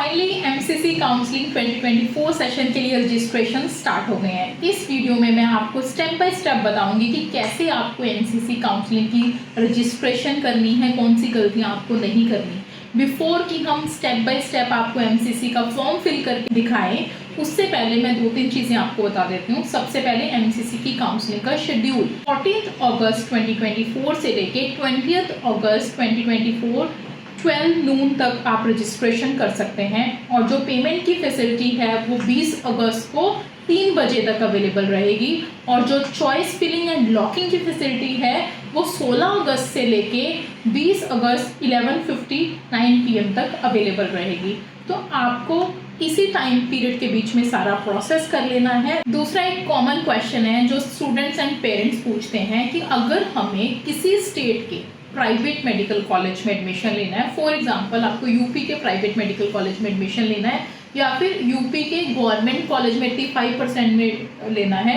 Finally MCC counselling 2024 session के लिए registration start हो गए हैं। इस वीडियो में मैं आपको स्टेप बाय स्टेप बताऊंगी कि कैसे आपको एमसीसी काउंसलिंग की रजिस्ट्रेशन करनी है, कौन सी गलतियां आपको नहीं करनी। बिफोर कि हम स्टेप बाय स्टेप आपको एमसीसी का फॉर्म फिल करके दिखाएं, उससे पहले मैं 2-3 चीज़ें आपको बता देती हूँ। सबसे पहले एमसीसी की काउंसलिंग का शेड्यूल 14 अगस्त 2024 से लेके 20 अगस्त 2024 12 नून तक आप रजिस्ट्रेशन कर सकते हैं। और जो पेमेंट की फैसिलिटी है वो 20 अगस्त को 3 बजे तक अवेलेबल रहेगी। और जो चॉइस फिलिंग एंड लॉकिंग की फैसिलिटी है वो 16 अगस्त से लेके 20 अगस्त 11:59 PM तक अवेलेबल रहेगी। तो आपको इसी टाइम पीरियड के बीच में सारा प्रोसेस कर लेना है। दूसरा एक कॉमन क्वेश्चन है जो स्टूडेंट्स एंड पेरेंट्स पूछते हैं कि अगर हमें किसी स्टेट के प्राइवेट मेडिकल कॉलेज में एडमिशन लेना है, फॉर एग्जांपल आपको यूपी के प्राइवेट मेडिकल कॉलेज में एडमिशन लेना है या फिर यूपी के गवर्नमेंट कॉलेज में 85% में लेना है,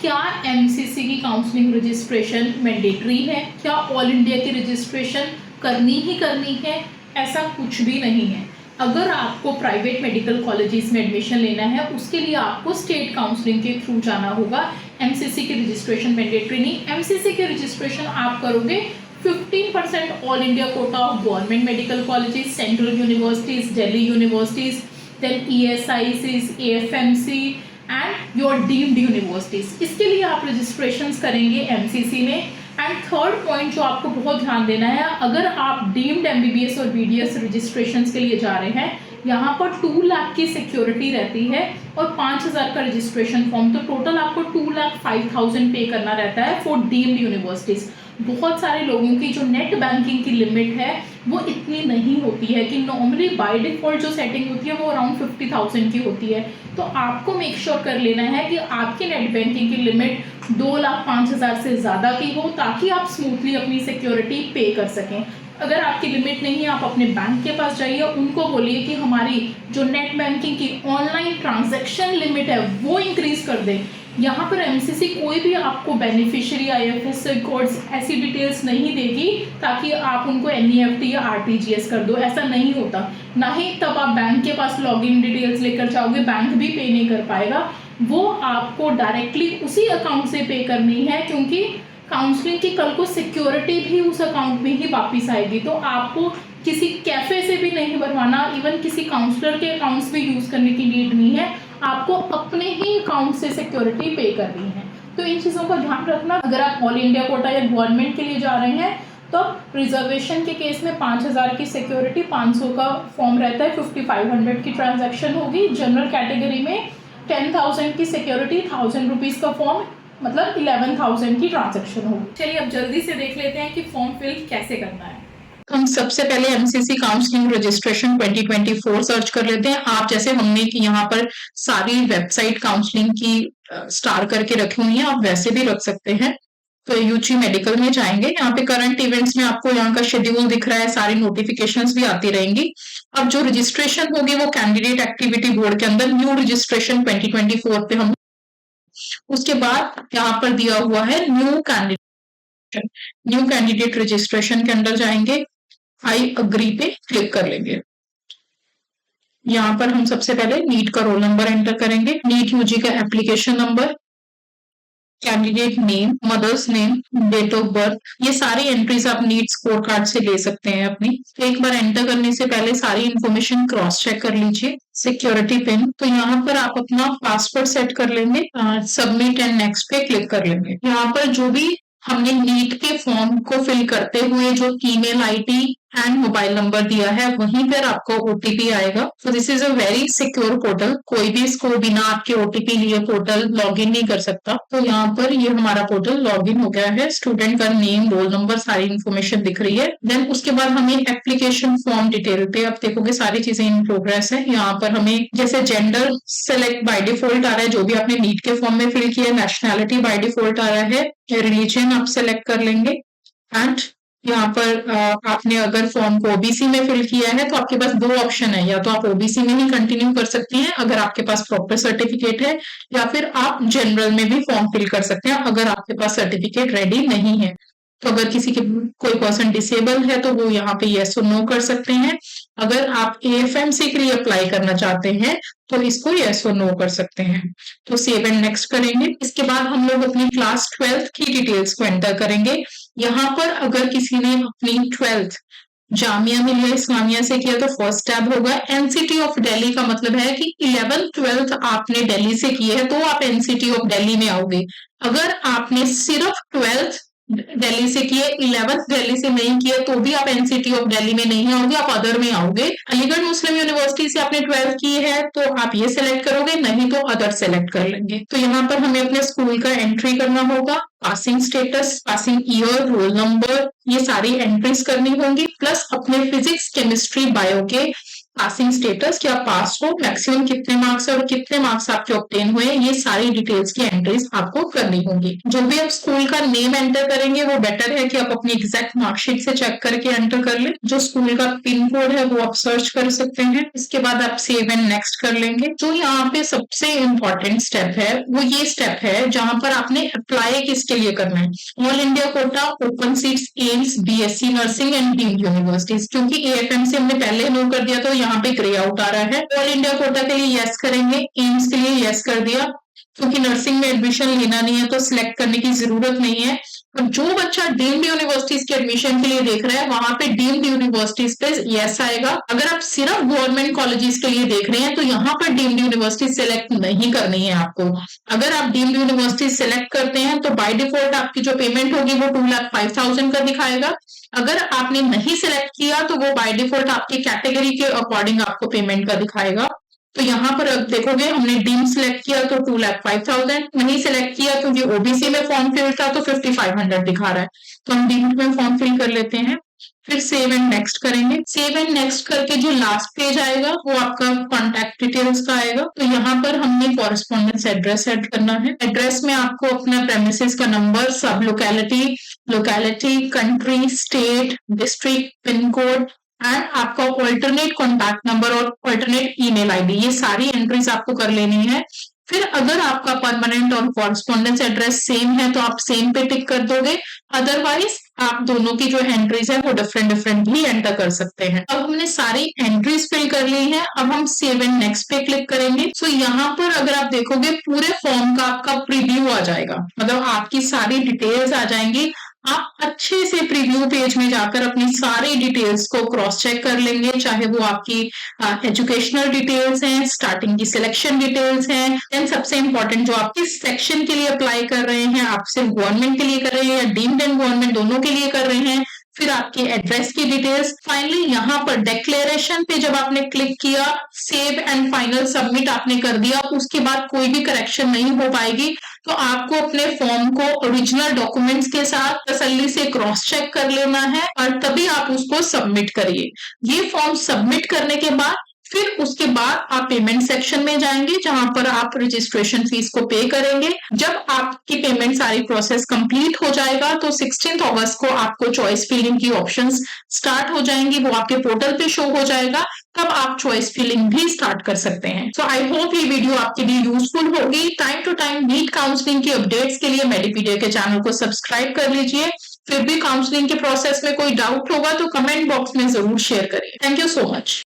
क्या एमसीसी की काउंसलिंग रजिस्ट्रेशन मैंडेटरी है? क्या ऑल इंडिया की रजिस्ट्रेशन करनी ही करनी है? ऐसा कुछ भी नहीं है। अगर आपको प्राइवेट मेडिकल कॉलेजेस में एडमिशन लेना है उसके लिए आपको स्टेट काउंसलिंग के थ्रू जाना होगा। एमसीसी की रजिस्ट्रेशन मैंडेटरी नहीं। एमसीसी की रजिस्ट्रेशन आप करोगे 15% all India quota of government medical colleges, central universities, Delhi universities, then ESICs, AFMC and your deemed universities. इसके लिए आप रजिस्ट्रेशंस करेंगे एमसीसी में। एंड थर्ड पॉइंट जो आपको बहुत ध्यान देना है, अगर आप डीम्ड MBBS और BDS रजिस्ट्रेशंस के लिए जा रहे हैं, यहाँ पर 2 लाख की सिक्योरिटी रहती है और 5,000 का रजिस्ट्रेशन फॉर्म, तो टोटल आपको 2,05,000 पे करना रहता है फॉर डीम्ड यूनिवर्सिटीज। बहुत सारे लोगों की जो नेट बैंकिंग की लिमिट है वो इतनी नहीं होती है कि नॉर्मली बाय डिफॉल्ट जो सेटिंग होती है वो अराउंड 50,000 की होती है। तो आपको मेक श्योर कर लेना है कि आपकी नेट बैंकिंग की लिमिट 2,05,000 से ज़्यादा की हो ताकि आप स्मूथली अपनी सिक्योरिटी पे कर सकें। अगर आपकी लिमिट नहीं है, आप अपने बैंक के पास जाइए, उनको बोलिए कि हमारी जो नेट बैंकिंग की ऑनलाइन ट्रांजैक्शन लिमिट है वो इंक्रीज कर दें। यहाँ पर एमसीसी कोई भी आपको बेनिफिशियरी IFSC कोड्स ऐसी डिटेल्स नहीं देगी ताकि आप उनको NEFT या RTGS कर दो, ऐसा नहीं होता। ना ही तब आप बैंक के पास लॉगिन डिटेल्स लेकर जाओगे, बैंक भी पे नहीं कर पाएगा। वो आपको डायरेक्टली उसी अकाउंट से पे करनी है क्योंकि काउंसलिंग की कल को सिक्योरिटी भी उस अकाउंट में ही वापस आएगी। तो आपको किसी कैफे से भी नहीं भरवाना, इवन किसी काउंसलर के अकाउंट्स भी यूज़ करने की नीड नहीं है, आपको अपने ही अकाउंट से सिक्योरिटी पे करनी है। तो इन चीज़ों का ध्यान रखना। अगर आप ऑल इंडिया कोटा या गवर्नमेंट के लिए जा रहे हैं तो रिजर्वेशन के केस में 5,000 की सिक्योरिटी, 500 का फॉर्म रहता है, 5,500 की ट्रांजैक्शन होगी। जनरल कैटेगरी में 10,000 की सिक्योरिटी, 1,000 रुपीज़ का फॉर्म, मतलब 11,000 की ट्रांजैक्शन होगी। चलिए अब जल्दी से देख लेते हैं कि फॉर्म फिल कैसे करना है। हम सबसे पहले एमसीसी काउंसलिंग रजिस्ट्रेशन 2024 सर्च कर लेते हैं। आप जैसे हमने कि यहाँ पर सारी वेबसाइट काउंसलिंग की स्टार करके रखी हुई है, आप वैसे भी रख सकते हैं। तो यूजी मेडिकल में जाएंगे, यहाँ पे करंट इवेंट्स में आपको यहाँ का शेड्यूल दिख रहा है, सारी नोटिफिकेशंस भी आती रहेंगी। अब जो रजिस्ट्रेशन होगी वो कैंडिडेट एक्टिविटी बोर्ड के अंदर न्यू रजिस्ट्रेशन 2024 पे हम, उसके बाद यहाँ पर दिया हुआ है न्यू कैंडिडेट रजिस्ट्रेशन के अंदर जाएंगे, आई अग्री पे क्लिक कर लेंगे। यहाँ पर हम सबसे पहले नीट का रोल नंबर एंटर करेंगे, नीट यूजी का application number, candidate name, mother's name, date of birth, ये सारी एंट्रीज आप नीट स्कोर कार्ड से ले सकते हैं अपनी। एक बार एंटर करने से पहले सारी इंफॉर्मेशन क्रॉस चेक कर लीजिए। सिक्योरिटी पिन, तो यहाँ पर आप अपना पासवर्ड सेट कर लेंगे, सबमिट एंड नेक्स्ट पे क्लिक कर लेंगे। यहाँ पर जो भी हमने नीट के फॉर्म को फिल करते हुए जो email ID and mobile number दिया है वहीं पर आपको OTP आएगा। तो this is a very secure portal, कोई भी इसको बिना आपके OTP लिए पोर्टल लॉगिन नहीं कर सकता। तो यहाँ पर ये हमारा पोर्टल लॉगिन हो गया है, स्टूडेंट का नेम, रोल नंबर, सारी इन्फॉर्मेशन दिख रही है। देन उसके बाद हमें एप्लीकेशन फॉर्म डिटेल पे आप देखोगे सारी चीजें इन प्रोग्रेस है। यहाँ पर हमें जैसे जेंडर सेलेक्ट बाय डिफॉल्ट आ रहा है, जो भी आपने नीट के फॉर्म में फिल किया, नेशनैलिटी बाय डिफॉल्ट आ रहा है, रिलीजन आप सेलेक्ट कर लेंगे। एंड यहाँ पर आपने अगर फॉर्म को OBC में फिल किया है तो आपके पास 2 ऑप्शन है, या तो आप OBC में ही कंटिन्यू कर सकती हैं अगर आपके पास प्रॉपर सर्टिफिकेट है, या फिर आप जनरल में भी फॉर्म फिल कर सकते हैं अगर आपके पास सर्टिफिकेट रेडी नहीं है। तो अगर किसी के कोई पर्सन डिसेबल है तो वो यहाँ पे येस और नो कर सकते हैं। अगर आप AFMC के लिए अप्लाई करना चाहते हैं तो इसको यस और नो कर सकते हैं। तो सेव एंड नेक्स्ट करेंगे। इसके बाद हम लोग अपनी क्लास 12th की डिटेल्स को एंटर करेंगे। यहाँ पर अगर किसी ने अपनी 12th जामिया मिलिया इस्लामिया से किया तो फर्स्ट टैब होगा। एनसीटी ऑफ दिल्ली का मतलब है कि 11th 12th आपने दिल्ली से किए है तो आप एनसीटी ऑफ दिल्ली में आओगे। अगर आपने सिर्फ 12th दिल्ली से किए, 11th दिल्ली से नहीं किए तो भी आप एनसीटी ऑफ दिल्ली में नहीं आओगे, आप अदर में आओगे। अलीगढ़ मुस्लिम यूनिवर्सिटी से आपने 12th की है तो आप ये सिलेक्ट करोगे, नहीं तो अदर सेलेक्ट कर लेंगे। तो यहाँ पर हमें अपने स्कूल का एंट्री करना होगा, passing status, passing year, roll number, ये सारी एंट्रीज करनी होंगी, प्लस अपने फिजिक्स, केमिस्ट्री, बायो के पासिंग स्टेटस, क्या पास हो, मैक्सिमम कितने मार्क्स है और कितने मार्क्स आपके ऑब्टेन हुए, ये सारी डिटेल्स की एंट्रीज आपको करनी होंगी। जो भी आप स्कूल का नेम एंटर करेंगे वो बेटर है कि आप अपनी एग्जैक्ट मार्कशीट से चेक करके एंटर कर लें। जो स्कूल का पिन कोड है वो आप सर्च कर सकते हैं। इसके बाद आप सेव एंड नेक्स्ट कर लेंगे। जो यहाँ पे सबसे इंपॉर्टेंट स्टेप है वो ये स्टेप है जहां पर आपने अप्लाई किसके लिए करना है। All India Kota, open seats, AIIMS, BSc nursing and deemed universities. क्योंकि AFMC हमने पहले नो कर दिया तो यहाँ पे ग्रे आउट आ रहा है। ऑल इंडिया कोटा के लिए यस करेंगे, एम्स के लिए यस कर दिया, क्योंकि नर्सिंग में एडमिशन लेना नहीं है तो सिलेक्ट करने की जरूरत नहीं है। और जो बच्चा डीम्ड यूनिवर्सिटीज के एडमिशन के लिए देख रहा है वहां पे डीम्ड यूनिवर्सिटीज पे यस आएगा। अगर आप सिर्फ गवर्नमेंट कॉलेजेस के लिए देख रहे हैं तो यहाँ पर डीम्ड यूनिवर्सिटी सेलेक्ट नहीं करनी है आपको। अगर आप डीम्ड यूनिवर्सिटी सेलेक्ट करते हैं तो बाय डिफॉल्ट आपकी जो पेमेंट होगी वो 2,05,000 का दिखाएगा। अगर आपने नहीं सिलेक्ट किया तो वो बाय डिफॉल्ट आपकी कैटेगरी के अकॉर्डिंग आपको पेमेंट का दिखाएगा। तो यहाँ पर अब देखोगे हमने डीम सिलेक्ट किया तो 2,05,000, नहीं सिलेक्ट किया क्योंकि ओबीसी में फॉर्म फिल था तो 5,500 दिखा रहा है। तो हम डीम्ड में फॉर्म फिल कर लेते हैं, फिर सेव एंड नेक्स्ट करेंगे। सेव एंड नेक्स्ट करके जो लास्ट पेज आएगा वो आपका कॉन्टैक्ट डिटेल्स का आएगा। तो यहाँ पर हमने कॉरेस्पॉन्डेंस एड्रेस ऐड करना है। एड्रेस में आपको अपना प्रेमिसेस का नंबर, सब locality, country, state, district, pin code and आपका ऑल्टरनेट कॉन्टैक्ट नंबर और ऑल्टरनेट ईमेल आईडी, ये सारी एंट्रीज आपको कर लेनी है। फिर अगर आपका परमानेंट और कॉरेस्पॉन्डेंस एड्रेस सेम है तो आप सेम पे टिक कर दोगे, अदरवाइज आप दोनों की जो एंट्रीज है वो डिफरेंट भी एंटर कर सकते हैं। अब हमने सारी एंट्रीज फिल कर ली है, अब हम सेव एंड नेक्स्ट पे क्लिक करेंगे। सो यहाँ पर अगर आप देखोगे पूरे फॉर्म का आपका प्रीव्यू आ जाएगा, मतलब आपकी सारी डिटेल्स आ जाएंगी। आप अच्छे से प्रीव्यू पेज में जाकर अपनी सारी डिटेल्स को क्रॉस चेक कर लेंगे, चाहे वो आपकी एजुकेशनल डिटेल्स हैं, स्टार्टिंग की सिलेक्शन डिटेल्स हैं, एंड सबसे इंपॉर्टेंट जो आप किस सेक्शन के लिए अप्लाई कर रहे हैं, आप सिर्फ गवर्नमेंट के लिए कर रहे हैं या डीम्ड एंड गवर्नमेंट दोनों के लिए कर रहे हैं, फिर आपके एड्रेस की डिटेल्स। फाइनली यहाँ पर डिक्लेरेशन पे जब आपने क्लिक किया, सेव एंड फाइनल सबमिट आपने कर दिया, उसके बाद कोई भी करेक्शन नहीं हो पाएगी। तो आपको अपने फॉर्म को ओरिजिनल डॉक्यूमेंट्स के साथ तसल्ली से क्रॉस चेक कर लेना है और तभी आप उसको सबमिट करिए। ये फॉर्म सबमिट करने के बाद फिर उसके बाद आप पेमेंट सेक्शन में जाएंगे जहां पर आप रजिस्ट्रेशन फीस को पे करेंगे। जब आपकी पेमेंट सारी प्रोसेस कंप्लीट हो जाएगा तो 16 अगस्त को आपको चॉइस फिलिंग की ऑप्शंस स्टार्ट हो जाएंगी, वो आपके पोर्टल पे शो हो जाएगा, तब आप चॉइस फिलिंग भी स्टार्ट कर सकते हैं। सो आई होप ये वीडियो आपके लिए यूजफुल होगी। Time to time NEET counselling की अपडेट्स के लिए मेडिपीडिया के चैनल को सब्सक्राइब कर लीजिए। फिर भी काउंसलिंग के प्रोसेस में कोई डाउट होगा तो कमेंट बॉक्स में जरूर शेयर करिए। Thank you so much.